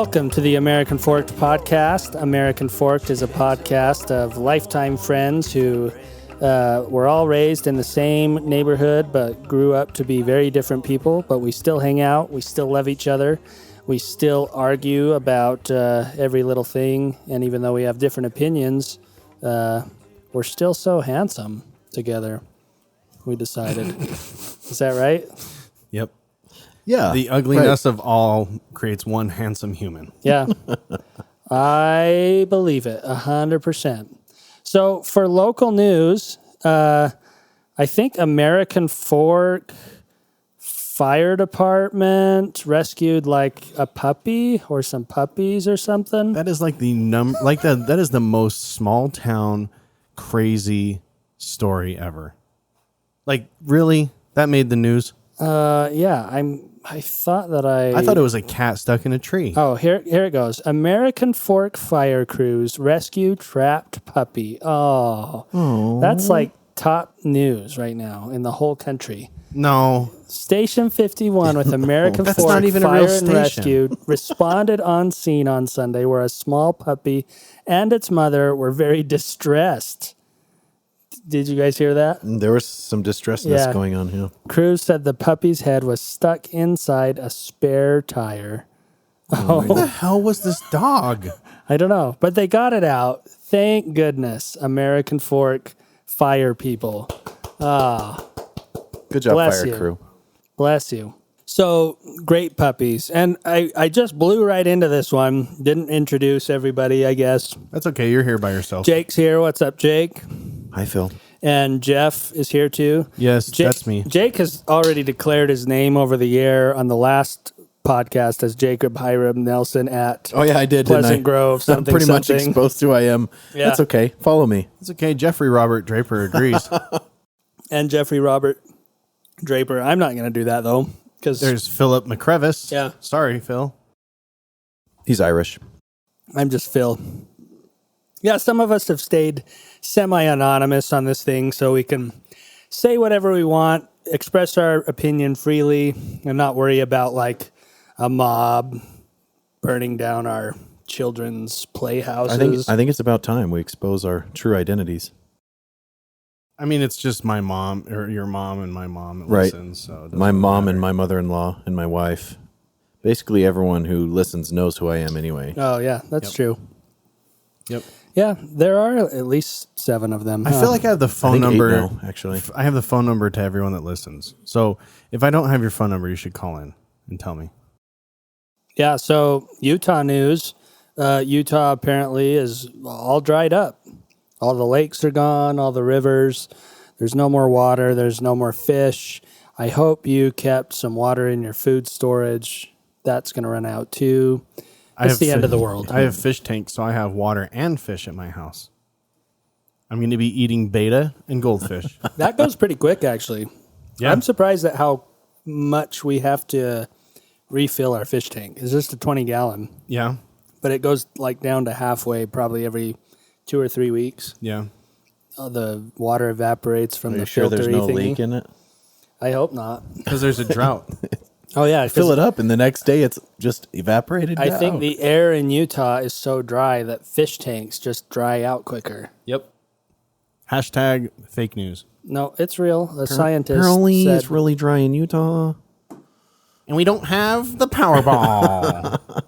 Welcome to the American Forked podcast. American Forked is a podcast of lifetime friends who were all raised in the same neighborhood but grew up to be very different people. But we still hang out. We still love each other. We still argue about every little thing. And even though we have different opinions, we're still so handsome together, we decided. Is that right? Yep. Yeah. The ugliness of all creates one handsome human. Yeah. I believe it 100%. So for local news, I think American Fork Fire Department rescued like a puppy or some puppies or something. That is like that is the most small town crazy story ever. Like, really? That made the news? Yeah, I thought it was a cat stuck in a tree. Oh, here it goes. American Fork fire crews rescue trapped puppy. Oh, that's like top news right now in the whole country. No. Station 51 with American That's Fork not even a Fire real and station. Rescue responded on scene on Sunday where a small puppy and its mother were very distressed. Did you guys hear that? There was some distressness going on here. Crews said the puppy's head was stuck inside a spare tire. Where the hell was this dog? I don't know, but they got it out. Thank goodness, American Fork fire people. Good job, Bless fire you. crew. Bless you. So, great puppies. And I just blew right into this one. Didn't introduce everybody, I guess. That's okay. You're here by yourself. Jake's here. What's up, Jake? Hi, Phil. And Jeff is here too. Yes, that's me. Jake has already declared his name over the air on the last podcast as Jacob Hiram Nelson at Oh, yeah, I did, Pleasant didn't I? Grove, I'm something, pretty much something. exposed to who I am. Yeah. That's okay. Follow me. It's okay. Jeffrey Robert Draper agrees. And Jeffrey Robert Draper. I'm not going to do that, though. Because There's Philip McCrevis. Yeah. Sorry, Phil. He's Irish. I'm just Phil. Yeah, some of us have stayed semi-anonymous on this thing so we can say whatever we want, express our opinion freely, and not worry about, like, a mob burning down our children's playhouses. I think it's about time we expose our true identities. I mean, it's just my mom or your mom and my mom that Right. listens. So it doesn't My mom matter. and my mother-in-law and my wife. Basically, everyone who listens knows who I am anyway. Oh, yeah, that's true. Yep. Yeah, there are at least 7 of them. I feel like I have the I phone think number. 8 now, actually. I have the phone number to everyone that listens. So if I don't have your phone number, you should call in and tell me. Yeah, so Utah news. Utah apparently is all dried up. All the lakes are gone, all the rivers. There's no more water. There's no more fish. I hope you kept some water in your food storage. That's going to run out too. It's the end of the world. I have fish tanks, so I have water and fish at my house. I'm going to be eating beta and goldfish. That goes pretty quick, actually. Yeah. I'm surprised at how much we have to refill our fish tank. It's just a 20-gallon, Yeah. but it goes like down to halfway probably every 2 or 3 weeks. Yeah. The water evaporates from Are the you sure there's filtery no thingy. leak in it? I hope not. Because there's a drought. Oh, yeah. Fill it up, and the next day it's just evaporated I out. think the air in Utah is so dry that fish tanks just dry out quicker. Yep. Hashtag fake news. No, it's real. A scientist Apparently said, it's really dry in Utah. And we don't have the Powerball.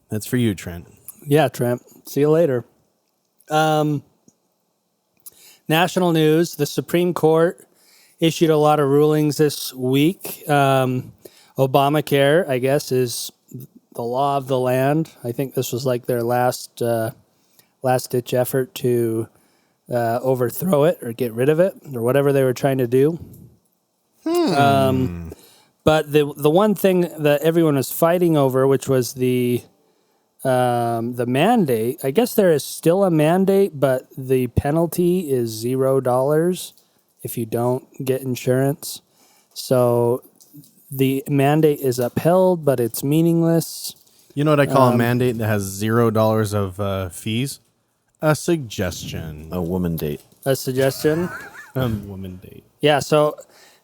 That's for you, Trent. yeah, Trent, see you later. National news, the Supreme Court issued a lot of rulings this week. Obamacare, I guess, is the law of the land. I think this was like their last-ditch effort to overthrow it or get rid of it or whatever they were trying to do. But the one thing that everyone was fighting over, which was the mandate, I guess there is still a mandate, but the penalty is $0 if you don't get insurance. So the mandate is upheld, but it's meaningless. You know what I call a mandate that has $0 of fees? A suggestion. A woman date. A suggestion? A woman date. Yeah, so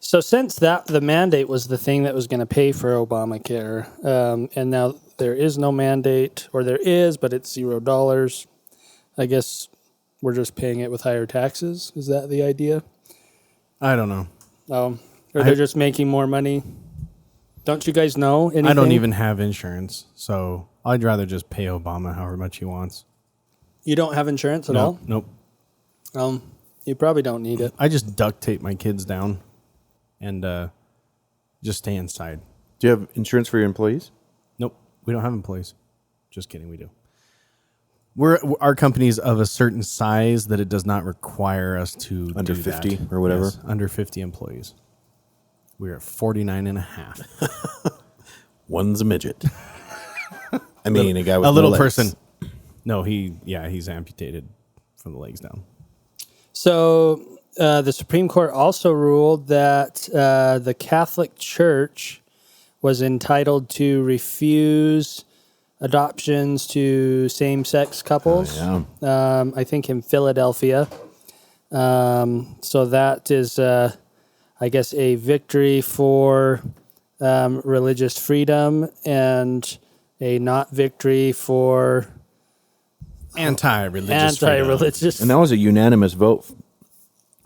So since the mandate was the thing that was going to pay for Obamacare, and now there is no mandate, or there is, but it's $0. I guess we're just paying it with higher taxes. Is that the idea? I don't know. Or they're just making more money? Don't you guys know anything? I don't even have insurance, so I'd rather just pay Obama however much he wants. You don't have insurance at all? Nope. You probably don't need it. I just duct tape my kids down and just stay inside. Do you have insurance for your employees? Nope, we don't have employees. Just kidding, we do. Our company's of a certain size that it does not require us to Under do 50 that. or whatever? Yes, under 50 employees. We're at 49 and a half. One's a midget. I mean, a guy with A little no legs. person. No, he's amputated from the legs down. So the Supreme Court also ruled that the Catholic Church was entitled to refuse adoptions to same-sex couples. Oh, yeah. I think in Philadelphia. So that is, I guess, a victory for religious freedom and a not victory for Anti-religious freedom. anti-religious. And that was a unanimous vote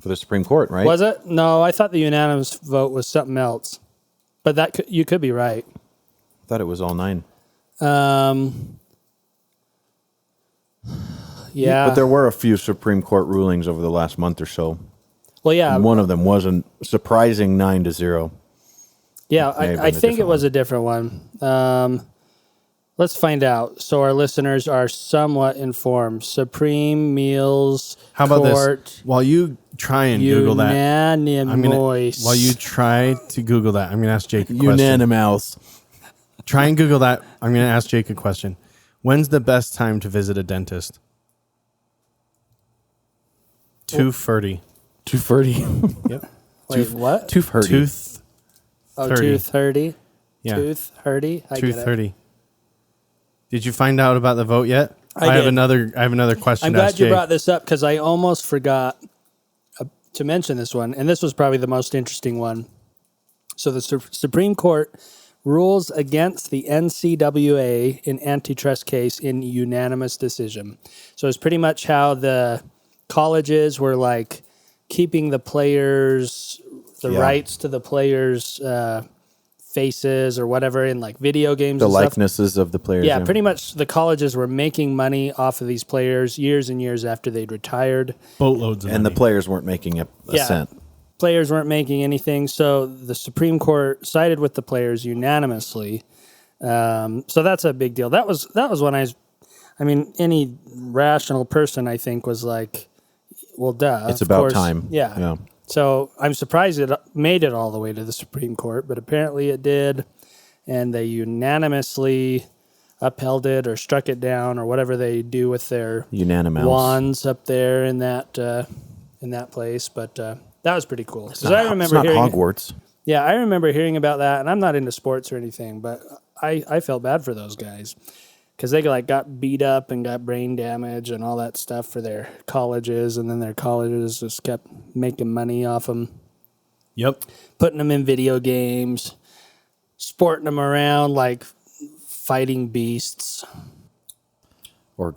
for the Supreme Court, right? Was it? No, I thought the unanimous vote was something else. But you could be right. I thought it was all 9. Yeah. But there were a few Supreme Court rulings over the last month or so. Well, yeah. And one of them was a surprising 9-0. Yeah, May have I been a think it different was a different one. Let's find out. So our listeners are somewhat informed. Supreme Meals How about Court, this? While you try and Google that, Unanimous. while you try to Google that, I'm going to ask Jake a question. Unanimous. Try and Google that. I'm going to ask Jake a question. When's the best time to visit a dentist? 2:30. 2:30. Yep. Wait, what? 2:30. Tooth. Oh, 30. 2:30. Yeah. 2:30. I get it. 2:30. Did you find out about the vote yet? I have did. another question. I'm to ask glad you Jake. brought this up because I almost forgot to mention this one, and this was probably the most interesting one. So the Supreme Court rules against the NCAA in antitrust case in unanimous decision. So it's pretty much how the colleges were like keeping the players, the rights to the players' faces or whatever in like video games. The and stuff. likenesses of the players. Yeah, pretty much the colleges were making money off of these players years and years after they'd retired. Boatloads of And the money. players weren't making a cent. Players weren't making anything, so the Supreme Court sided with the players unanimously. So that's a big deal. That was when I mean, any rational person, I think, was like, well, duh. It's of about course. time. Yeah. So I'm surprised it made it all the way to the Supreme Court, but apparently it did, and they unanimously upheld it or struck it down or whatever they do with their Unanimous. wands up there in that place. But that was pretty cool. Because It's I remember not hearing, Hogwarts. yeah, I remember hearing about that, and I'm not into sports or anything, but I felt bad for those guys because they like got beat up and got brain damage and all that stuff for their colleges, and then their colleges just kept making money off them, Yep. putting them in video games, sporting them around like fighting beasts. Or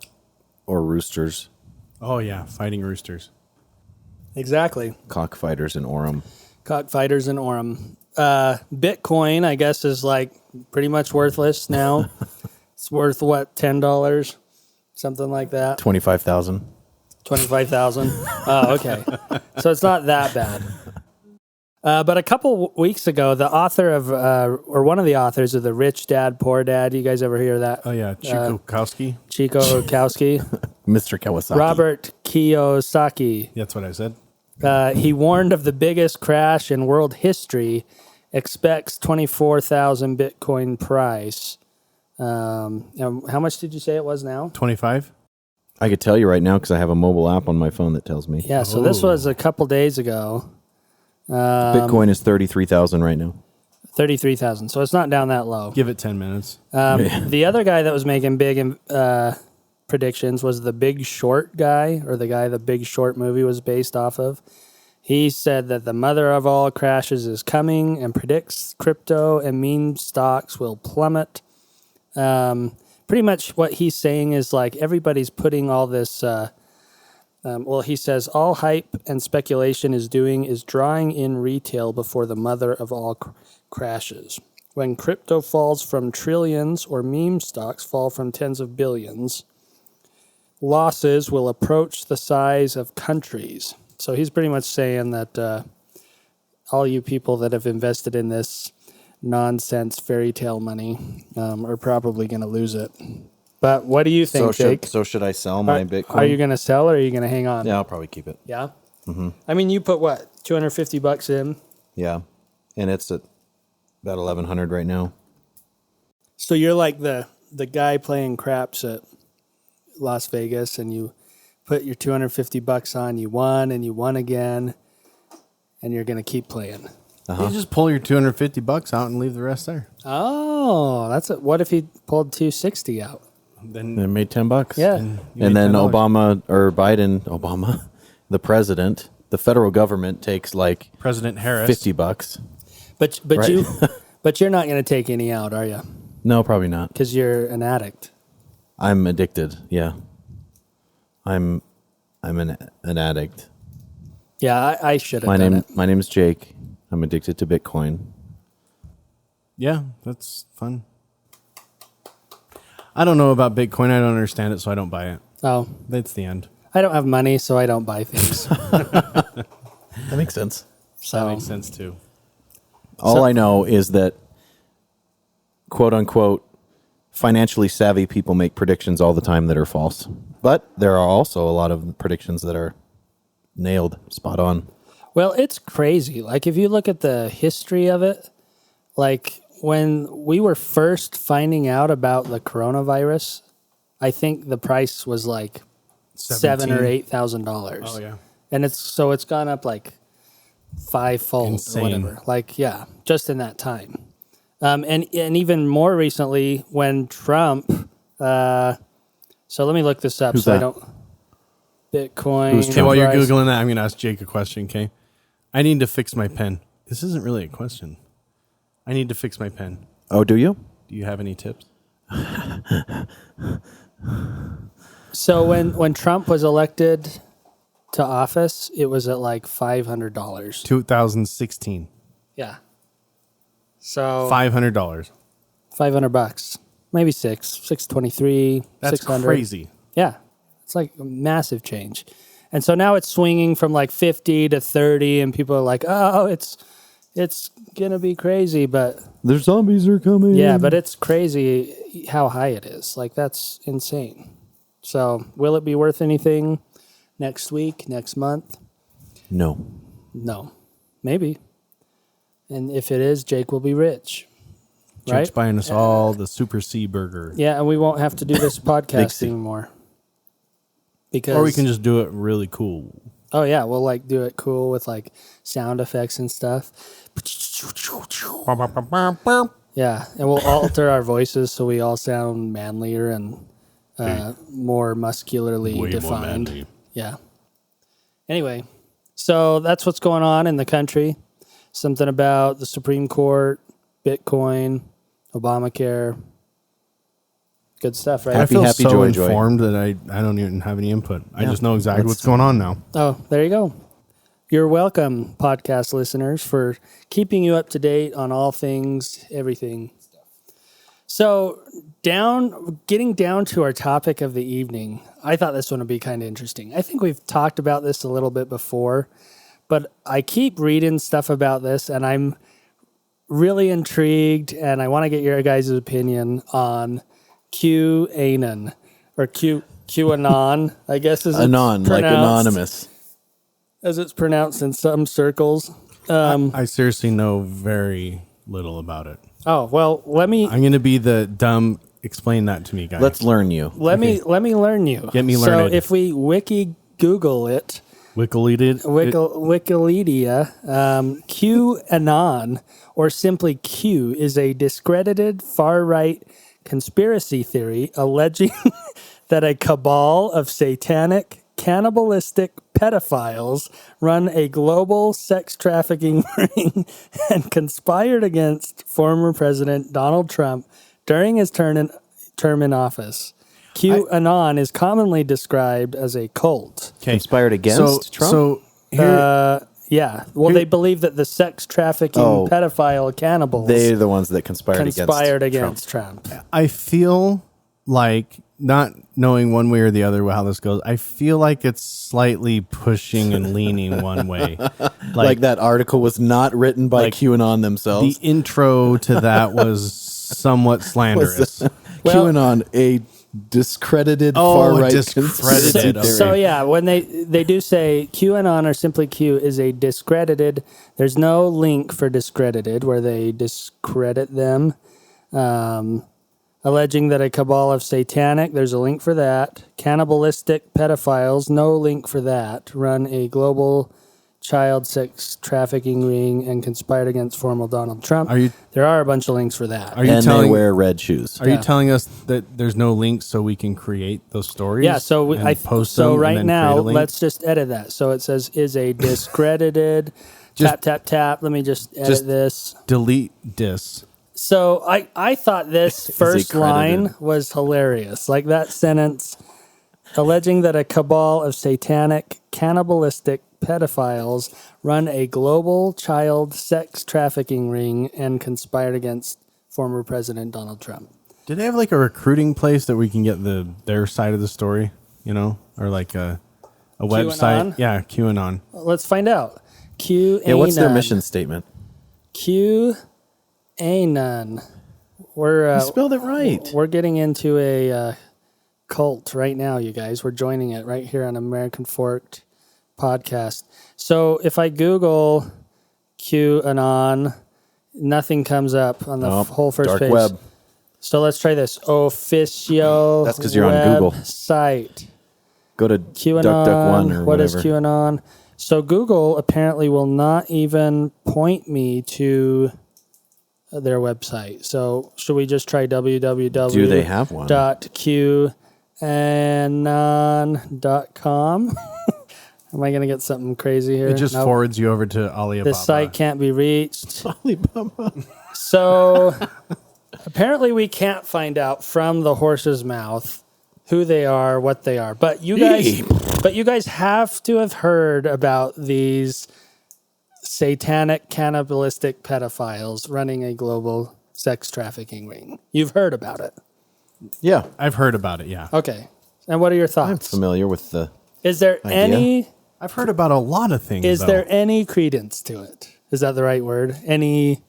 roosters. Oh yeah, fighting roosters. Exactly. Cockfighters in Orem. Cockfighters in Orem. Bitcoin, I guess, is like pretty much worthless now. It's worth what, $10, something like that. 25,000. 25,000. Oh, okay. So it's not that bad. But a couple weeks ago, the author of, or one of the authors of the Rich Dad Poor Dad, you guys ever hear that? Oh yeah, Chikowski. Chico Kowski, Mr. Kawasaki. Robert Kiyosaki. That's what I said. He warned of the biggest crash in world history. Expects 24,000 Bitcoin price. How much did you say it was now? 25. I could tell you right now because I have a mobile app on my phone that tells me. Yeah, so this was a couple days ago. Bitcoin is 33,000 right now. 33,000. So it's not down that low. Give it 10 minutes. The other guy that was making big predictions was the Big Short guy, or the guy the Big Short movie was based off of. He said that the mother of all crashes is coming and predicts crypto and meme stocks will plummet. Pretty much what he's saying is like everybody's putting all this, he says all hype and speculation is drawing in retail before the mother of all crashes. When crypto falls from trillions or meme stocks fall from tens of billions, losses will approach the size of countries. So he's pretty much saying that all you people that have invested in this nonsense fairy tale money are probably going to lose it. But what do you think, Jake? Should I sell my Bitcoin? Are you going to sell or are you going to hang on? Yeah, I'll probably keep it. Yeah? Mm-hmm. I mean, you put what, $250 in? Yeah, and it's at about 1,100 right now. So you're like the guy playing craps at Las Vegas, and you put your $250 on, you won, and you won again, and you're going to keep playing. You just pull your $250 out and leave the rest there. Oh, that's it. What if he pulled $260 out? Then They made $10. Yeah. And then Obama, the president, the federal government takes like President Harris. $50. But Right. but you're not going to take any out, are you? No, probably not. Because you're an addict. I'm addicted. Yeah, I'm an addict. Yeah, I should have done it. My name is Jake. I'm addicted to Bitcoin. Yeah, that's fun. I don't know about Bitcoin. I don't understand it, so I don't buy it. Oh, That's the end. I don't have money, so I don't buy things. That makes sense. So That makes sense too. All I know is that, quote unquote, financially savvy people make predictions all the time that are false. But there are also a lot of predictions that are nailed, spot on. Well, it's crazy. Like, if you look at the history of it, like when we were first finding out about the coronavirus, I think the price was like $7,000 or $8,000. Oh yeah. And it's gone up like fivefold Insane. or whatever. Like, yeah, just in that time. And even more recently when Trump, so let me look this up Who's so I that? don't. Bitcoin. Okay, while you're price. Googling that, I'm going to ask Jake a question, okay? I need to fix my pen. This isn't really a question. I need to fix my pen. Oh, do you? Do you have any tips? So when Trump was elected to office, it was at like $500. 2016. Yeah. So $500. $500, maybe 623. That's 600. crazy. Yeah, it's like a massive change, and so now it's swinging from like 50 to 30, and people are like, "Oh, it's gonna be crazy," but Their zombies are coming. yeah, but it's crazy how high it is. Like that's insane. So will it be worth anything next week, next month? No. No, maybe. And if it is, Jake will be rich. Jake's Right? buying us all the Super C burger. Yeah, and we won't have to do this podcast C. anymore. Because Or we can just do it really cool. oh yeah, we'll like do it cool with like sound effects and stuff. Yeah, and we'll alter our voices so we all sound manlier and more muscularly defined. Yeah. Anyway, so that's what's going on in the country. Something about the Supreme Court, Bitcoin, Obamacare. Good stuff, right? I feel happy, so joy, joy. informed that I don't even have any input. I just know exactly what's going on now. Oh, there you go. You're welcome, podcast listeners, for keeping you up to date on all things, everything. So, getting down to our topic of the evening, I thought this one would be kind of interesting. I think we've talked about this a little bit before, but I keep reading stuff about this, and I'm really intrigued, and I want to get your guys' opinion on Q-Anon, or Q-Anon, I guess is Anon, like anonymous. as it's pronounced in some circles. I seriously know very little about it. Oh, well, let me I'm going to be the dumb. Explain that to me, guys. Let's learn you. let me learn you. Get me So learned. if we wiki Google it, Wikileaks. Wikipedia, QAnon, or simply Q, is a discredited far-right conspiracy theory alleging that a cabal of satanic cannibalistic pedophiles run a global sex trafficking ring and conspired against former President Donald Trump during his term in office. QAnon is commonly described as a cult. Conspired against Trump? So here, Yeah. Well, they believe that the sex trafficking pedophile cannibals they're the ones that conspired against Trump. I feel like, not knowing one way or the other how this goes, I feel like it's slightly pushing and leaning one way. Like that article was not written by QAnon themselves. The intro to that was somewhat slanderous. QAnon, a discredited far-right discredited. conspiracy So theory. yeah, when they do say QAnon or simply Q is a discredited, there's no link for discredited where they discredit them. Alleging that a cabal of satanic, there's a link for that. Cannibalistic pedophiles, no link for that. Run a global child sex trafficking ring and conspired against former Donald Trump. There are a bunch of links for that. They wear red shoes. Are you telling us that there's no links so we can create those stories? Yeah, so and post so them right and then now, create a link? let's just edit that. So it says is a discredited tap. Let me just edit this. Delete dis. So I thought this first line was hilarious. Like that sentence, alleging that a cabal of satanic, cannibalistic pedophiles run a global child sex trafficking ring and conspired against former President Donald Trump. Do they have like a recruiting place that we can get their side of the story, or like a website? QAnon? Yeah, QAnon. Let's find out. QAnon. Yeah, what's their mission statement? QAnon. You spelled it right. We're getting into a cult right now, you guys. We're joining it right here on American Forked Podcast. So if I Google QAnon, nothing comes up on the whole first dark page. web. So let's try this. Official That's 'cause you're on Google. Site. Go to QAnon. DuckDuck1 or What is whatever. QAnon? So Google apparently will not even point me to their website. So should we just try www? Do they have one? .qanon.com? Am I going to get something crazy here? It just Nope. forwards you over to Alibaba. This site can't be reached. Alibaba. So apparently we can't find out from the horse's mouth who they are, what they are. But you guys have to have heard about these satanic cannibalistic pedophiles running a global sex trafficking ring. You've heard about it. Yeah, I've heard about it, yeah. Okay. And what are your I'm thoughts? familiar with the Is there idea. any I've heard about a lot of things. Is there any credence to it? Is that the right word? Any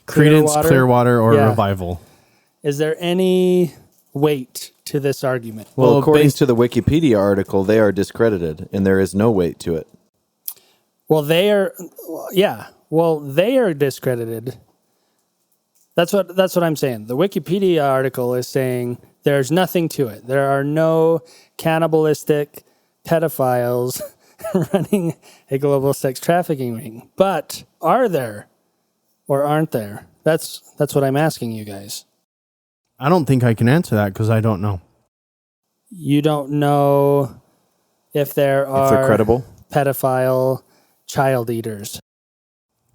credence, Clearwater, or Yeah. revival? Is there any weight to this argument? Well, Well, according based- to the Wikipedia article, they are discredited, and there is no weight to it. Well, they are discredited. That's what I'm saying. The Wikipedia article is saying there's nothing to it. There are no cannibalistic pedophiles running a global sex trafficking ring. But are there or aren't there? That's what I'm asking you guys. I don't think I can answer that because I don't know. You don't know if there If are they're credible. pedophile child eaters.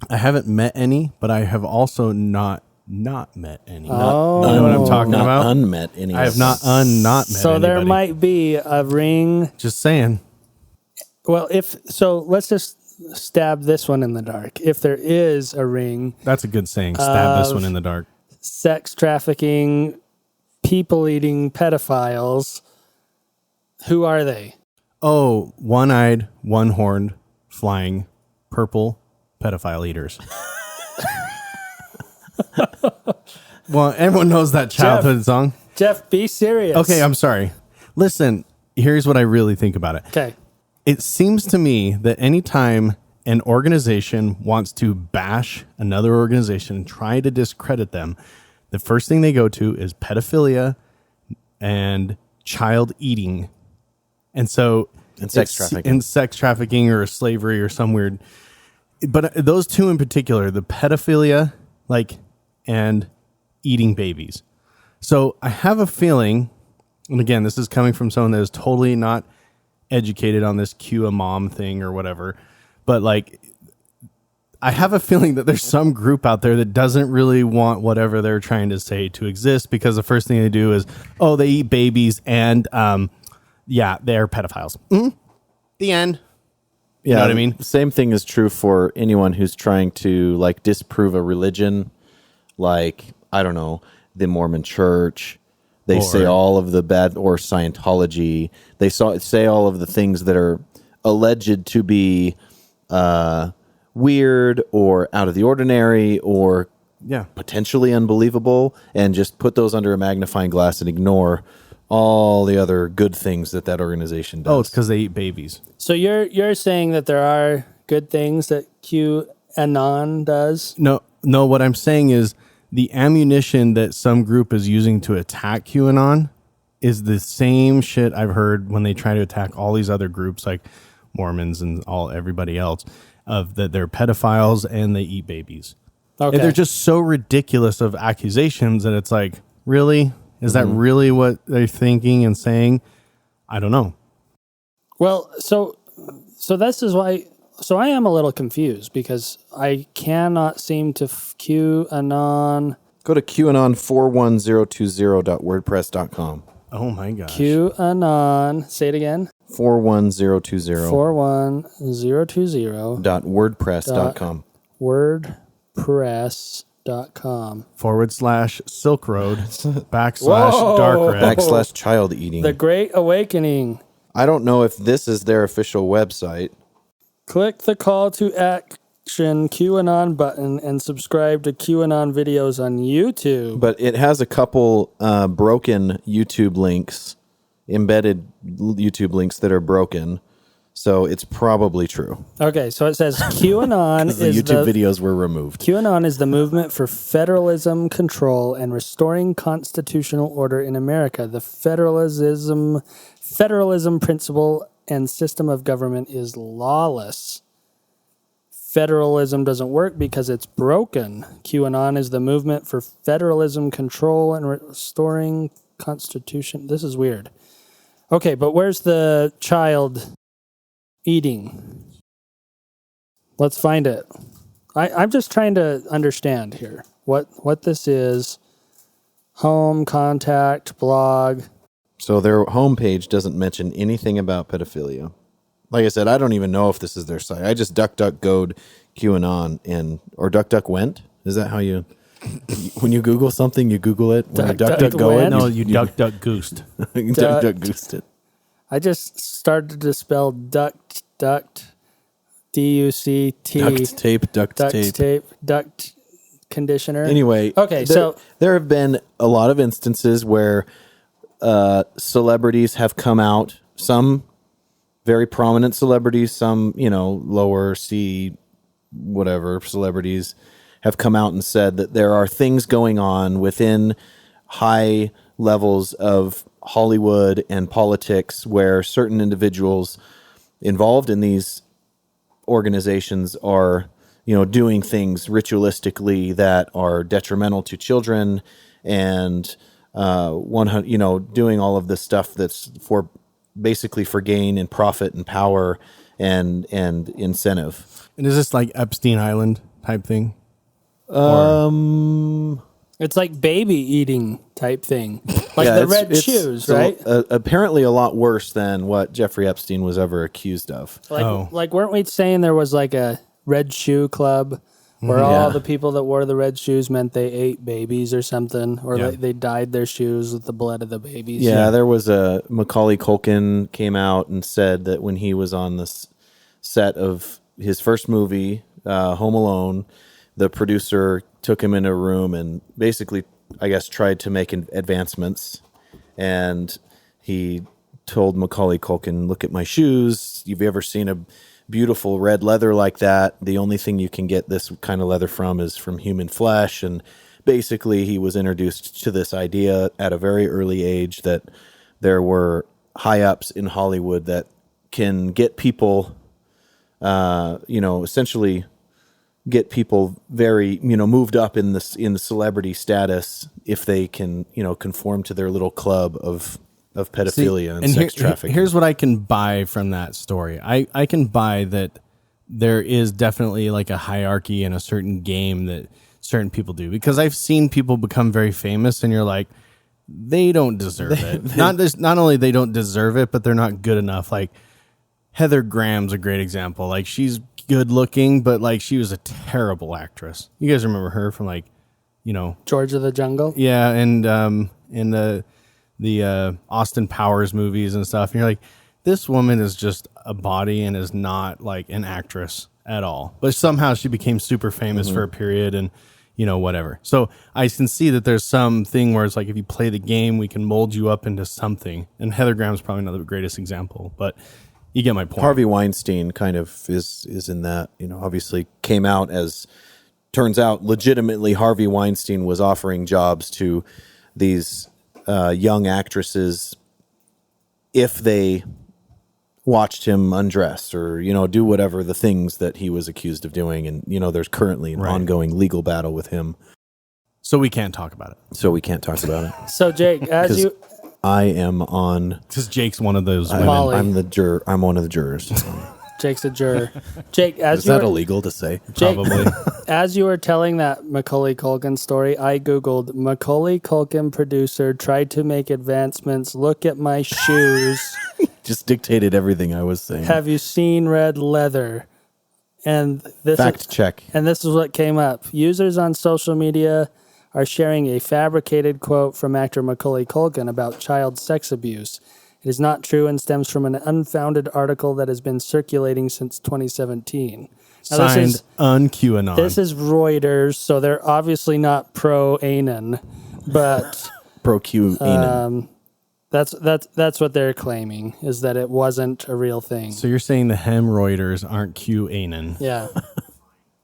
I haven't met any, but I have also not met any. Oh. You know what I'm talking Not about? unmet any. I have not met So there anybody. might be a ring. Just saying. Well, let's just stab this one in the dark. If there is a ring, That's a good saying. Stab this one in the dark. sex trafficking, people eating pedophiles, who are they? Oh, one-eyed, one-horned, flying, purple pedophile eaters. Well, everyone knows that childhood song. Jeff, be serious. Okay, I'm sorry. Listen, here's what I really think about it. Okay. It seems to me that anytime an organization wants to bash another organization and try to discredit them, the first thing they go to is pedophilia and child eating. And so And sex it's- trafficking. and sex trafficking or slavery or some weird. But those two in particular, the pedophilia, and eating babies. So I have a feeling, and again, this is coming from someone that is totally not educated on this Q-Anon thing or whatever, but like, I have a feeling that there's some group out there that doesn't really want whatever they're trying to say to exist, because the first thing they do is, oh, they eat babies and, they're pedophiles. The end. Yeah, You know what I mean? Same thing is true for anyone who's trying to like disprove a religion, like, I don't know, the Mormon Church. They say all of the bad, or Scientology. They say all of the things that are alleged to be weird or out of the ordinary or potentially unbelievable, and just put those under a magnifying glass and ignore all the other good things that organization does. Oh, it's because they eat babies. So you're saying that there are good things that QAnon does? No, what I'm saying is the ammunition that some group is using to attack QAnon is the same shit I've heard when they try to attack all these other groups like Mormons and everybody else, of that they're pedophiles and they eat babies. Okay. And they're just so ridiculous of accusations that it's like, really? Is that really what they're thinking and saying? I don't know. Well, so this is why. So I am a little confused because I cannot seem to QAnon. Go to QAnon41020.wordpress.com. Oh my gosh. QAnon. Say it again. 41020. 41020. .wordpress.com. WordPress.com. /Silk Road /dark red /child eating. The Great Awakening. I don't know if this is their official website. Click the call to action QAnon button and subscribe to QAnon videos on YouTube. But it has a couple broken YouTube links, embedded YouTube links that are broken. So it's probably true. Okay, so it says QAnon The is YouTube videos were removed. QAnon is the movement for federalism, control, and restoring constitutional order in America. The federalism principle and system of government is lawless. Federalism doesn't work because it's broken. QAnon is the movement for federalism, control, and restoring constitution. This is weird. Okay, but where's the child eating? Let's find it. I'm just trying to understand here what this is. Home, contact, blog. So their homepage doesn't mention anything about pedophilia. Like I said, I don't even know if this is their site. I just DuckDuckGo'd QAnon or DuckDuck Is that how you, when you Google something, you Google it? When you DuckDuckGo it? No, you DuckDuckGoosed. DuckDuckGoosed it. I just started to spell duct, D-U-C-T. Duct tape. Duct conditioner. Anyway. Okay, so there have been a lot of instances where celebrities have come out, some very prominent celebrities, some, lower C, whatever celebrities have come out and said that there are things going on within high levels of Hollywood and politics where certain individuals involved in these organizations are, doing things ritualistically that are detrimental to children and doing all of this stuff that's basically for gain and profit and power and incentive. And is this like Epstein Island type thing? it's like baby eating type thing. Like the red shoes, right? Apparently a lot worse than what Jeffrey Epstein was ever accused of. Like weren't we saying there was like a red shoe club where all the people that wore the red shoes meant they ate babies or something, or they dyed their shoes with the blood of the babies? Yeah, there was Macaulay Culkin came out and said that when he was on the set of his first movie, Home Alone, the producer took him in a room and basically, I guess, tried to make advancements. And he told Macaulay Culkin, "Look at my shoes. You've ever seen a beautiful red leather like that? The only thing you can get this kind of leather from is from human flesh." And basically he was introduced to this idea at a very early age that there were high-ups in Hollywood that can get people, essentially get people very, moved up in the celebrity status if they can, conform to their little club of of pedophilia and sex trafficking. Here's what I can buy from that story. I can buy that there is definitely like a hierarchy in a certain game that certain people do, because I've seen people become very famous and you're like, they don't deserve it. Not only they don't deserve it, but they're not good enough. Like Heather Graham's a great example. Like she's good looking, but like she was a terrible actress. You guys remember her from like, George of the Jungle? Yeah, and in the Austin Powers movies and stuff. And you're like, this woman is just a body and is not like an actress at all. But somehow she became super famous for a period and, whatever. So I can see that there's some thing where it's like, if you play the game, we can mold you up into something. And Heather Graham's probably not the greatest example, but you get my point. Harvey Weinstein kind of is in that, obviously came out as, turns out legitimately Harvey Weinstein was offering jobs to these young actresses if they watched him undress or, do whatever the things that he was accused of doing. And, there's currently an ongoing legal battle with him. So we can't talk about it. So Jake, as you... I am on... Because Jake's one of those women. I'm one of the jurors. Jake's a juror. Jake, is that illegal to say? Jake, probably. As you were telling that Macaulay Culkin story, I Googled Macaulay Culkin producer tried to make advancements. Look at my shoes. Just dictated everything I was saying. Have you seen red leather? And this Fact check. And this is what came up. Users on social media are sharing a fabricated quote from actor Macaulay Culkin about child sex abuse. It is not true and stems from an unfounded article that has been circulating since 2017. Now, signed bbQ-Anon. This is Reuters, so they're obviously not pro-Anon, but bbQ-Anon. That's what they're claiming, is that it wasn't a real thing. So you're saying the hemorrhoiders aren't QAnon? Yeah.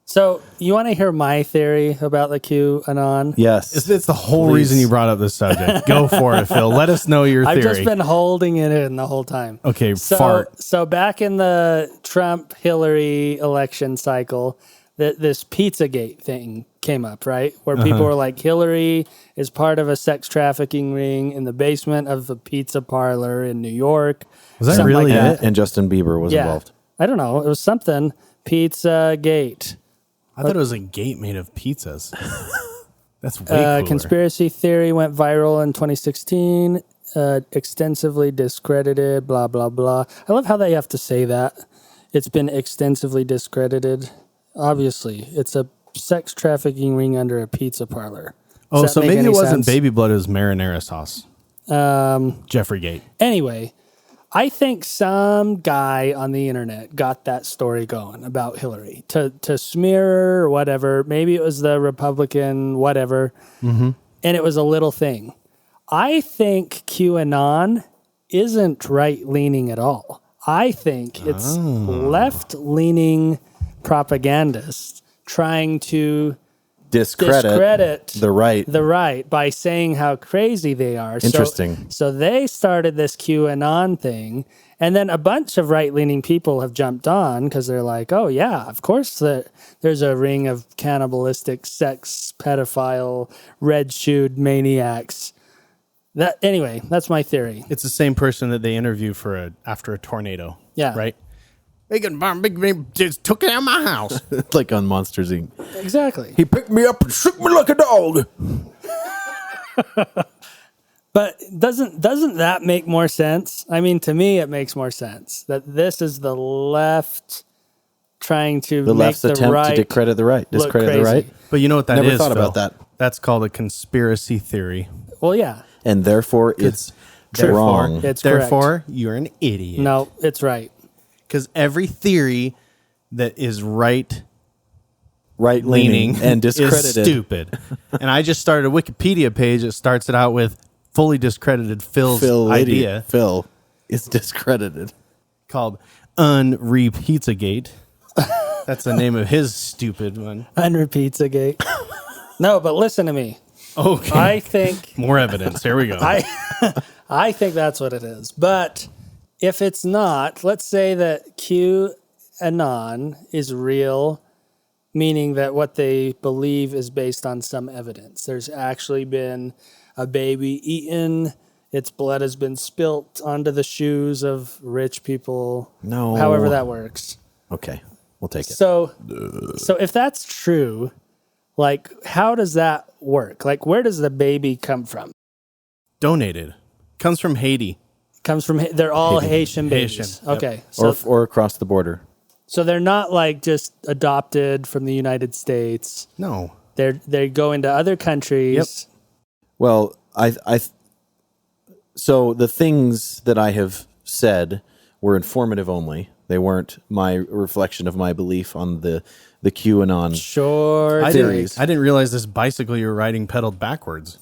So you want to hear my theory about the QAnon? Yes. It's the whole reason you brought up this subject. Go for it, Phil. Let us know your theory. I've just been holding it in the whole time. Okay, fart. So back in the Trump-Hillary election cycle, this Pizzagate thing came up, right? Where people were like, Hillary is part of a sex trafficking ring in the basement of a pizza parlor in New York. Was that really like it? And Justin Bieber was involved. I don't know. It was something. Pizzagate. I thought it was a gate made of pizzas. That's way cooler. Conspiracy theory went viral in 2016. Extensively discredited, blah, blah, blah. I love how they have to say that. It's been extensively discredited. Obviously, it's a sex trafficking ring under a pizza parlor. Does so maybe it wasn't baby blood, it was marinara sauce. Jeffrey Gate. Anyway, I think some guy on the internet got that story going about Hillary to smear her or whatever. Maybe it was the Republican whatever. Mm-hmm. And it was a little thing. I think QAnon isn't right-leaning at all. I think it's left-leaning propagandists trying to discredit the right by saying how crazy they are. Interesting. So they started this QAnon thing, and then a bunch of right-leaning people have jumped on because they're like, oh yeah, of course there's a ring of cannibalistic sex pedophile red-shoed maniacs. Anyway, that's my theory. It's the same person that they interview after a tornado. Yeah. Right? Big just took it out of my house. Like on Monsters, Inc. Exactly. He picked me up and shook me like a dog. But doesn't that make more sense? I mean, to me, it makes more sense that this is the left trying to the make left's the attempt right to discredit the right. Discredit the right. But you know what that is? Never thought Phil? about that. That's called a conspiracy theory. Well, yeah. And therefore, it's wrong. It's therefore, you're an idiot. No, it's right. Because every theory that is right-leaning and discredited is stupid. And I just started a Wikipedia page that starts it out with fully discredited Phil's idea. Phil is discredited. Called Unrepizzagate. That's the name of his stupid one. Unrepizzagate. No, but listen to me. Okay. I think... More evidence. Here we go. I think that's what it is. But... if it's not, let's say that QAnon is real, meaning that what they believe is based on some evidence. There's actually been a baby eaten its blood has been spilt onto the shoes of rich people. No. However that works. Okay, we'll take it. So if that's true, like, how does that work? Like, where does the baby come from? Donated. Comes from Haiti. They're all Haitian babies. Haitian, Okay. So, or across the border. so they're not like just adopted from the United States. No. They go into other countries. Yep. Well, so the things that I have said were informative only. They weren't my reflection of my belief on the QAnon. Sure. I theories. didn't realize this bicycle you were riding pedaled backwards.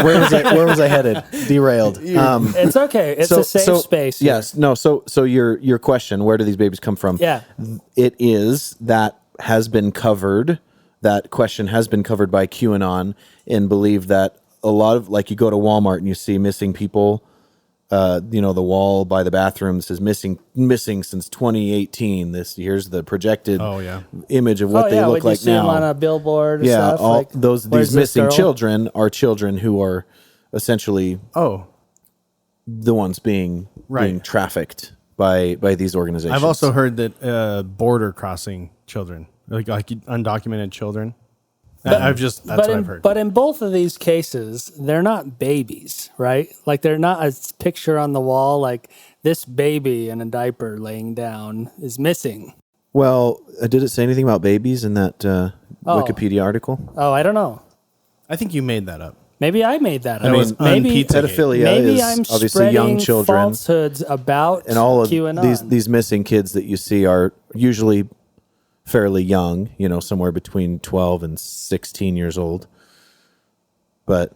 Where was I headed? Derailed. It's okay. It's a safe space. Here. Yes. No. So your question, where do these babies come from? Yeah. It is that has been covered. That question has been covered by QAnon, and believe that a lot of, like, you go to Walmart and you see missing people. The wall by the bathroom says missing since 2018. Here's the projected image of what they look like you see now. them on a billboard. Or Yeah, stuff? these missing children are children who are essentially the ones being trafficked by these organizations. I've also heard that border crossing children, like undocumented children. That's what I've heard. But in both of these cases, they're not babies, right? Like, they're not a picture on the wall like this baby in a diaper laying down is missing. Well, did it say anything about babies in that Wikipedia article? Oh, I don't know. I think you made that up. Maybe I made that up. That was maybe pedophilia maybe is I'm obviously spreading young children, falsehoods about and all of QAnon. these missing kids that you see are usually fairly young, somewhere between 12 and 16 years old. But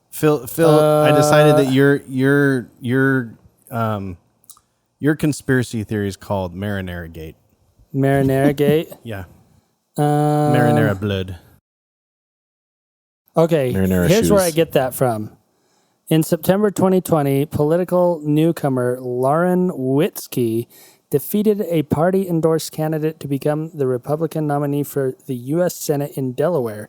Phil, I decided that your conspiracy theory is called Marinara Gate. Marinara Gate? Yeah. Marinara blood. Okay, Marinara here's shoes. where I get that from. In September 2020, political newcomer Lauren Witzke defeated a party-endorsed candidate to become the Republican nominee for the U.S. Senate in Delaware.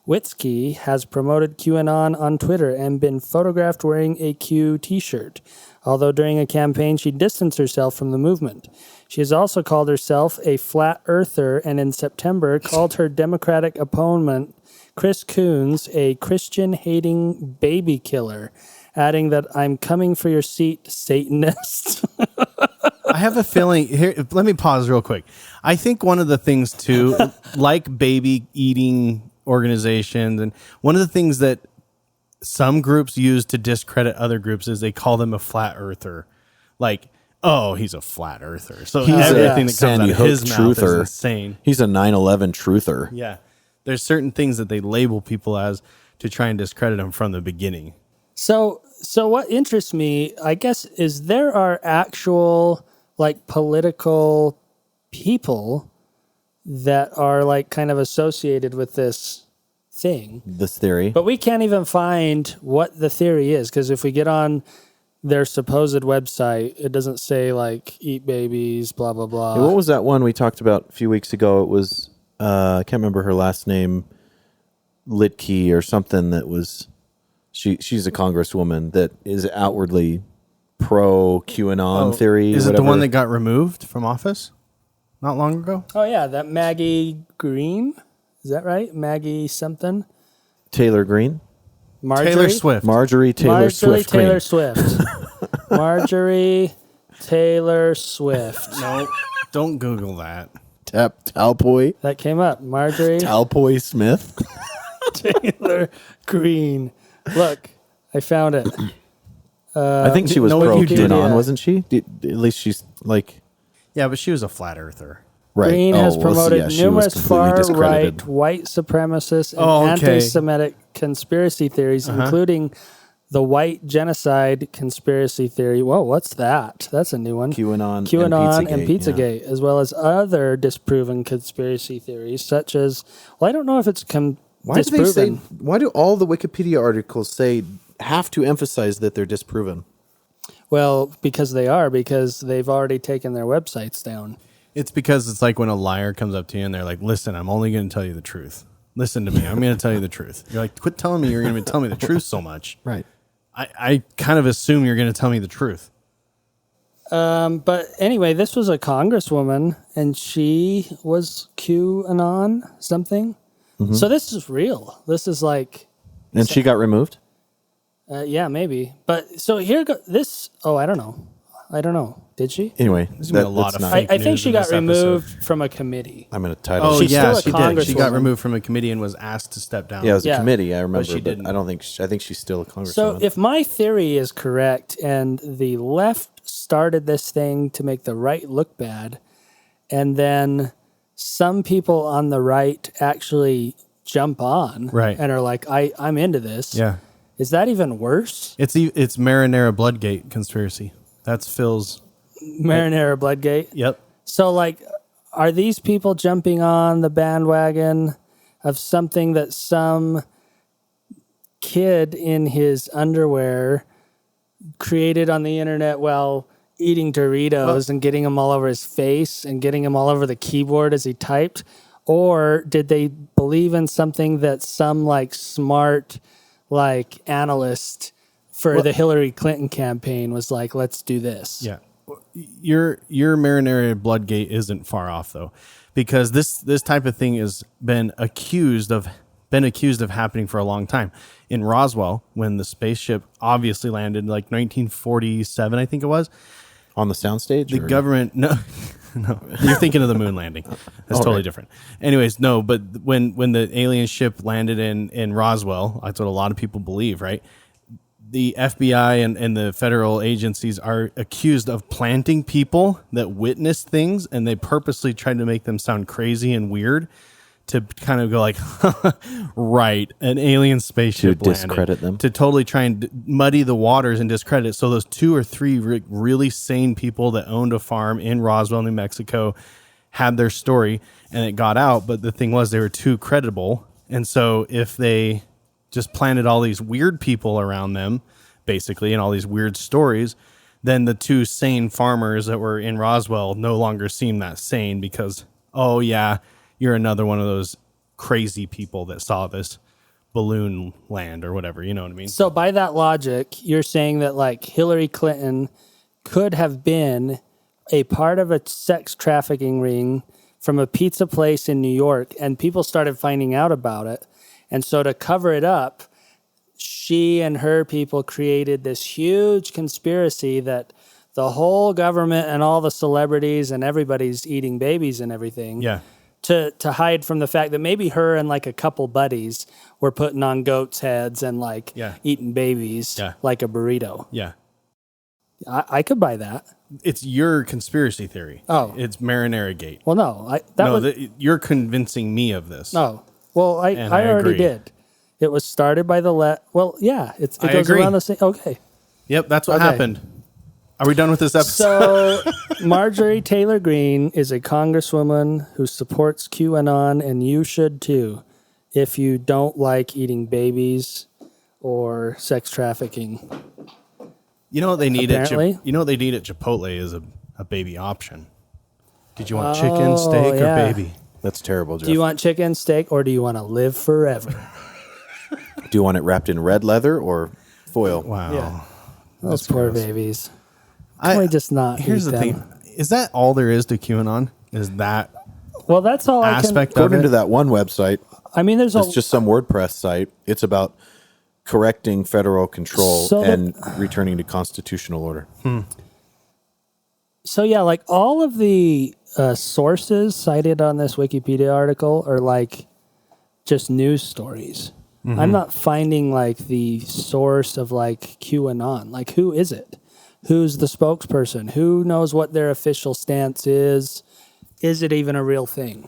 Witzke has promoted QAnon on Twitter and been photographed wearing a Q t-shirt, although during a campaign she distanced herself from the movement. She has also called herself a flat earther and in September called her Democratic opponent, Chris Coons, a Christian-hating baby killer, adding that I'm coming for your seat, Satanist. I have a feeling here. Let me pause real quick. I think one of the things too, like baby eating organizations, and one of the things that some groups use to discredit other groups is they call them a flat earther. Like, oh, he's a flat earther. So he's everything that comes Sandy out of Hook his mouth is truther. insane. He's a 9/11 truther. Yeah. There's certain things that they label people as to try and discredit them from the beginning. So what interests me, I guess, is there are actual like political people that are like kind of associated with this thing. This theory. But we can't even find what the theory is, because if we get on their supposed website, it doesn't say like eat babies, blah, blah, blah. Hey, what was that one we talked about a few weeks ago? It was, I can't remember her last name, Litke or something that was, she's a congresswoman that is outwardly pro QAnon theory. Is it whatever. the one that got removed from office not long ago? Oh, yeah, that Maggie Green. Is that right? Maggie something? Taylor Green? Marjorie? Taylor Swift. Marjorie Taylor Swift Green. Taylor Swift. Marjorie Taylor Swift. No, don't Google that. Talpoy? That came up. Marjorie Talpoy Smith? Taylor Green. Look, I found it. I think she was no, pro you did. QAnon, Yeah. wasn't she? At least she's like... Yeah, but she was a flat earther. Right. Green has well, promoted yeah, she was numerous completely discredited. far-right white supremacist and Oh, okay. anti-Semitic conspiracy theories, including the white genocide conspiracy theory. Whoa, what's that? That's a new one. QAnon and Pizzagate, as well as other disproven conspiracy theories, such as, well, I don't know if it's Why do they say? disproven. Why do all the Wikipedia articles have to emphasize that they're disproven? Well, because they've already taken their websites down. It's because it's like when a liar comes up to you and they're like, listen, I'm only going to tell you the truth. listen to me. I'm going to tell you the truth. You're like, quit telling me you're going to tell me the truth so much. Right. I kind of assume you're going to tell me the truth. But anyway, this was a congresswoman, and she was QAnon something. So this is real. This is like, And she got removed? yeah, maybe. But so this. Oh, I don't know. Did she? Anyway, There's gonna be a lot of fake I think news she in got this episode. removed from a committee. I'm going to title Oh, She's yeah, still a she did. She got congresswoman. removed from a committee and was asked to step down. Yeah, it was a Yeah. committee. I remember, she but didn't. I don't think. I think she's still a congresswoman. So if my theory is correct, and the left started this thing to make the right look bad, and then some people on the right actually jump on Right. and are like, I'm into this. Yeah. Is that even worse? It's Marinara Bloodgate conspiracy. That's Phil's. Marinara Bloodgate? Yep. So, like, are these people jumping on the bandwagon of something that some kid in his underwear created on the internet while eating Doritos and getting them all over his face and getting them all over the keyboard as he typed? Or did they believe in something that some, like, smart, like, analyst for the Hillary Clinton campaign was like, let's do this? Yeah. Your Marinara Bloodgate isn't far off though, because this type of thing has been accused of happening for a long time. In Roswell, when the spaceship obviously landed, like 1947, I think it was, on the soundstage, the government no, you're thinking of the moon landing. That's totally different. Anyways, no, but when the alien ship landed in Roswell, that's what a lot of people believe, right? The FBI and the federal agencies are accused of planting people that witnessed things, and they purposely tried to make them sound crazy and weird to kind of go like, right, an alien spaceship To landed. discredit them. To totally try and muddy the waters and discredit it. So those 2 or 3 really sane people that owned a farm in Roswell, New Mexico, had their story, and it got out. But the thing was, they were too credible. And so if they just planted all these weird people around them, basically, and all these weird stories, then the 2 sane farmers that were in Roswell no longer seem that sane because, oh yeah, you're another one of those crazy people that saw this balloon land or whatever, you know what I mean? So by that logic, you're saying that, like, Hillary Clinton could have been a part of a sex trafficking ring from a pizza place in New York, and people started finding out about it. And so to cover it up, she and her people created this huge conspiracy that the whole government and all the celebrities and everybody's eating babies and everything. Yeah. To hide from the fact that maybe her and, like, a couple buddies were putting on goats' heads and, like, eating babies like a burrito. Yeah. I could buy that. It's your conspiracy theory. Oh. It's Marinara Gate. Well, no. You're convincing me of this. No. Well, I already agree. did. It was started by the Well, yeah. It I goes agree. around the same. Okay. Yep, that's what Okay. happened. Are we done with this episode? So, Marjorie Taylor Greene is a congresswoman who supports QAnon, and you should too, if you don't like eating babies or sex trafficking. You know what they need Apparently. You know what they need at Chipotle is a baby option. Did you want chicken, steak, or baby? That's terrible, Jeff. Do you want chicken, steak, or do you want to live forever? Do you want it wrapped in red leather or foil? Wow. Yeah. Those That's poor gross. babies. Can we just not Here's eat the them? thing. Is that all there is to QAnon? Is that Well, that's all aspect of According it? to that one website, I mean, there's it's just some WordPress site. It's about correcting federal control So and returning to constitutional order. So yeah, like all of the sources cited on this Wikipedia article are like just news stories. I'm not finding like the source of like QAnon. Like, who is it? Who's the spokesperson? Who knows what their official stance is? Is it even a real thing?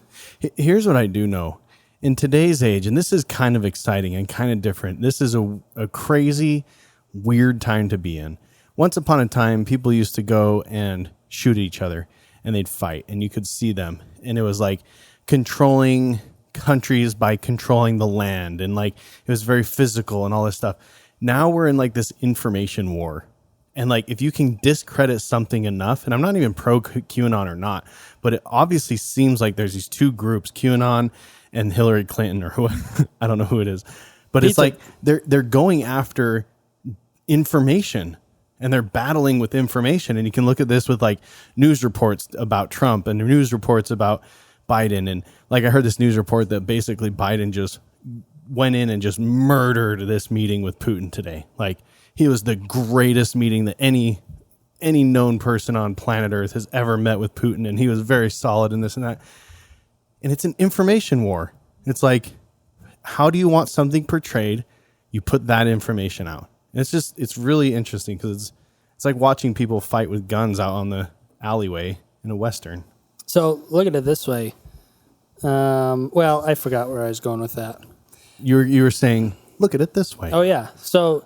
Here's what I do know. In today's age, and this is kind of exciting and kind of different, this is a crazy, weird time to be in. Once upon a time, people used to go and shoot at each other, and they'd fight, and you could see them. And it was like controlling countries by controlling the land, and like it was very physical and all this stuff. Now we're in like this information war. And like, if you can discredit something enough, and I'm not even pro QAnon or not, but it obviously seems like there's these 2 groups, QAnon and Hillary Clinton or who I don't know who it is, but it's Pizza. like they're going after information and they're battling with information. And you can look at this with like news reports about Trump and news reports about Biden. And like I heard this news report that basically Biden just went in and just murdered this meeting with Putin today. Like he was the greatest meeting that any known person on planet Earth has ever met with Putin. And he was very solid in this and that. And it's an information war. It's like, how do you want something portrayed? You put that information out. And it's really interesting because it's like watching people fight with guns out on the alleyway in a Western. So look at it this way. Well, I forgot where I was going with that. You were saying, look at it this way. Oh yeah. So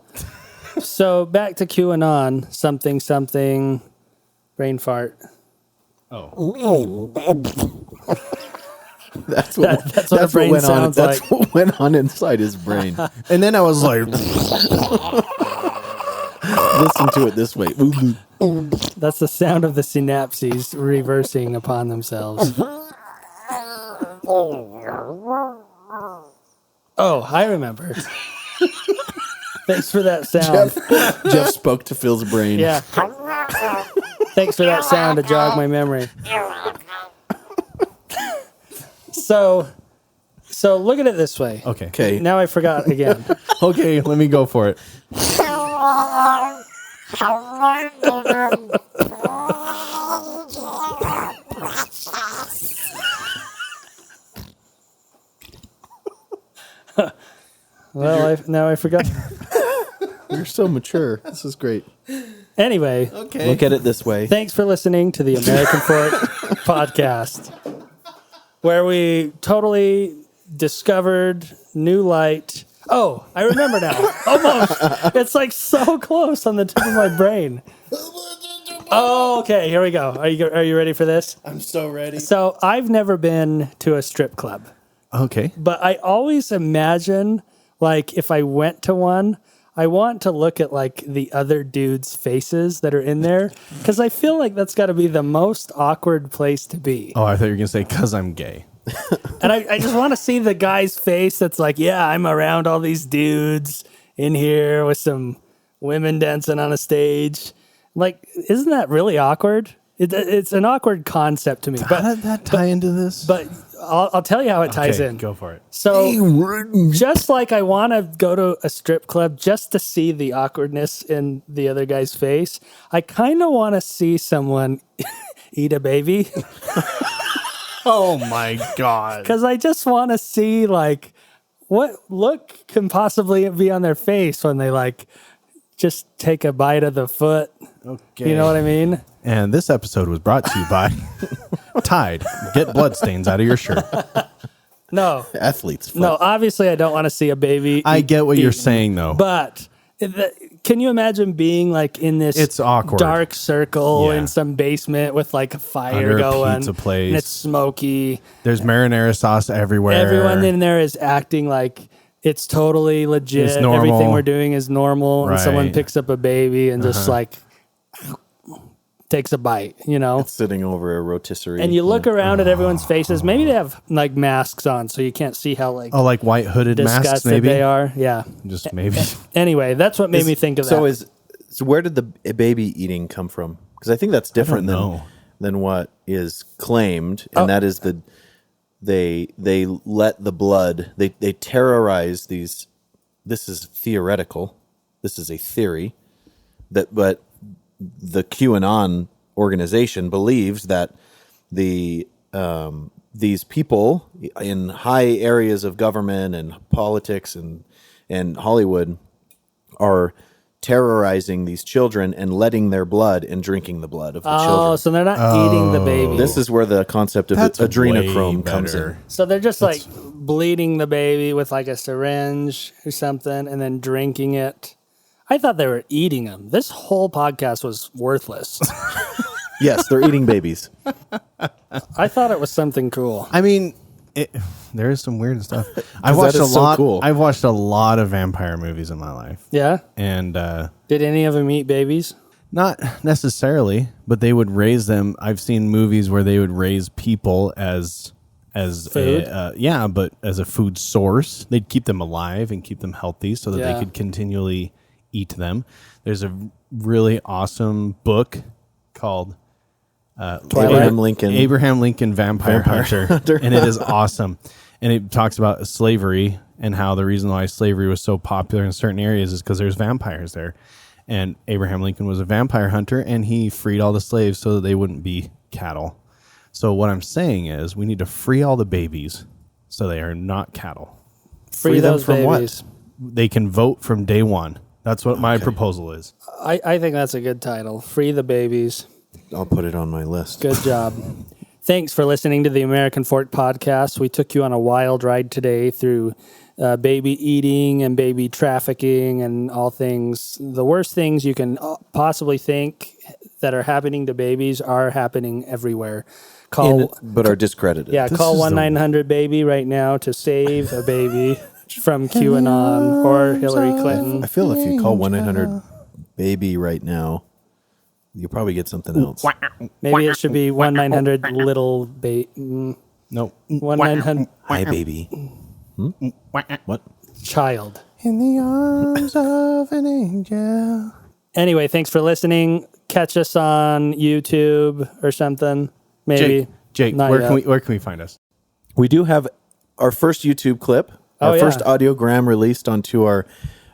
back to QAnon, something, brain fart. Oh. That's what brain went on. sounds That's like. what went on inside his brain. And then I was like, Listen to it this way. That's the sound of the synapses reversing upon themselves. Oh, I remember. Thanks for that sound. Jeff spoke to Phil's brain. Yeah. Thanks for that sound to jog my memory. So look at it this way. okay. Now I forgot again. Okay, let me go for it. Well, now I forgot. You're so mature. This is great. Anyway, Okay. Look at it this way. thanks for listening to the American Fork podcast, where we totally discovered new light. Oh, I remember now. Almost. It's like so close on the tip of my brain. Oh, okay. Here we go. Are you ready for this? I'm so ready. So I've never been to a strip club, Okay. but I always imagine like if I went to one, I want to look at like the other dudes' faces that are in there because I feel like that's got to be the most awkward place to be. Oh, I thought you were going to say, because I'm gay. And I just want to see the guy's face that's like, yeah, I'm around all these dudes in here with some women dancing on a stage. Like, isn't that really awkward? It's an awkward concept to me. How did that tie into this? But I'll tell you how it ties Okay, in. go for it. So just like I want to go to a strip club just to see the awkwardness in the other guy's face, I kind of want to see someone eat a baby. Oh my God. Because I just want to see like what look can possibly be on their face when they like just take a bite of the foot. Okay. You know what I mean? And this episode was brought to you by Tide. Get bloodstains out of your shirt. No, Athlete's foot. no. Obviously, I don't want to see a baby. I get what you're eaten. saying, though. But can you imagine being like in this It's awkward. dark circle Yeah. in some basement with like a fire Under a going pizza place. and it's smoky. There's marinara sauce everywhere. Everyone in there is acting like it's totally legit. It's normal. Everything we're doing is normal. And someone Right. picks up a baby and just like takes a bite, you know? Sitting over a rotisserie. And you look around at everyone's faces. Maybe they have like masks on so you can't see how like Oh, like white hooded masks, disgusted maybe? they are. Yeah. Just maybe. Anyway, that's what made me think of that. So where did the baby eating come from? Because I think that's different know. than what is claimed, and that is they let the blood they terrorize these. This is theoretical. This is a theory but the QAnon organization believes that these people in high areas of government and politics and Hollywood are terrorizing these children and letting their blood and drinking the blood of the Oh, children. so they're not eating the baby. This is where the concept of That's adrenochrome way comes better. in. So they're just like bleeding the baby with like a syringe or something and then drinking it. I thought they were eating them. This whole podcast was worthless. Yes, they're eating babies. I thought it was something cool. I mean, there is some weird stuff. I've watched that is so cool. I've watched a lot of vampire movies in my life. Yeah? And Did any of them eat babies? not necessarily, but they would raise them. I've seen movies where they would raise people as as Food? but as a food source. They'd keep them alive and keep them healthy so that they could continually eat them. There's a really awesome book called Abraham Lincoln Vampire Hunter. And it is awesome. And it talks about slavery and how the reason why slavery was so popular in certain areas is because there's vampires there. And Abraham Lincoln was a vampire hunter, and he freed all the slaves so that they wouldn't be cattle. So what I'm saying is we need to free all the babies so they are not cattle. Free them those from babies. what? They can vote from day one. That's what my proposal is. I think that's a good title. Free the babies. I'll put it on my list. Good job. Thanks for listening to the American Fork Podcast. We took you on a wild ride today through baby eating and baby trafficking and all things. The worst things you can possibly think that are happening to babies are happening everywhere. But are discredited. Yeah, call 1-900-BABY right now to save a baby from QAnon or Hillary Clinton. I feel if you call 1-900-BABY right now, you'll probably get something else. Maybe it should be 1-900-LITTLE-BABY. Nope. 1-900 Hi, baby. What? child. In the arms of an angel. Anyway, thanks for listening. Catch us on YouTube or something. Maybe. Jake, Not where yet. can we find us? We do have our first YouTube clip, our first audiogram released onto our.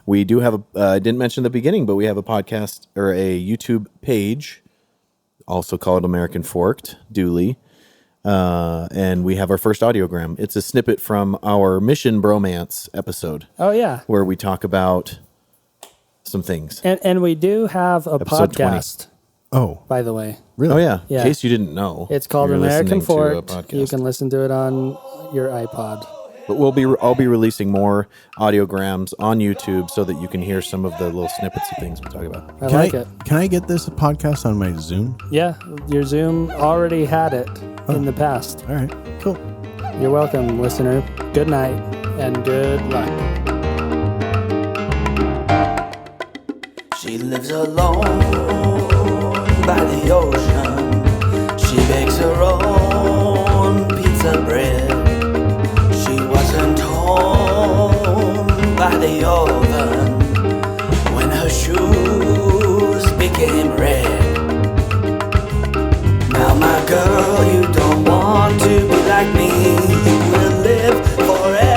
We do have I didn't mention at the beginning, but we have a podcast or a YouTube page, also called American Forked, duly. And we have our first audiogram. It's a snippet from our Mission Bromance episode. Oh, yeah. Where we talk about some things. And we do have a Episode 20. podcast, Oh, by the way. really? Oh, yeah. Yeah. In case you didn't know. It's called you're American listening to a Forked. podcast. You can listen to it on your iPod. But I'll be releasing more audiograms on YouTube so that you can hear some of the little snippets of things we talk about. I like it. Can I get this podcast on my Zoom? Yeah, your Zoom already had it in the past. All right, cool. You're welcome, listener. Good night and good luck. She lives alone by the ocean. She bakes her own pizza bread. She wasn't home by the oven when her shoes became red. Now my girl, you don't want to be like me. You will live forever.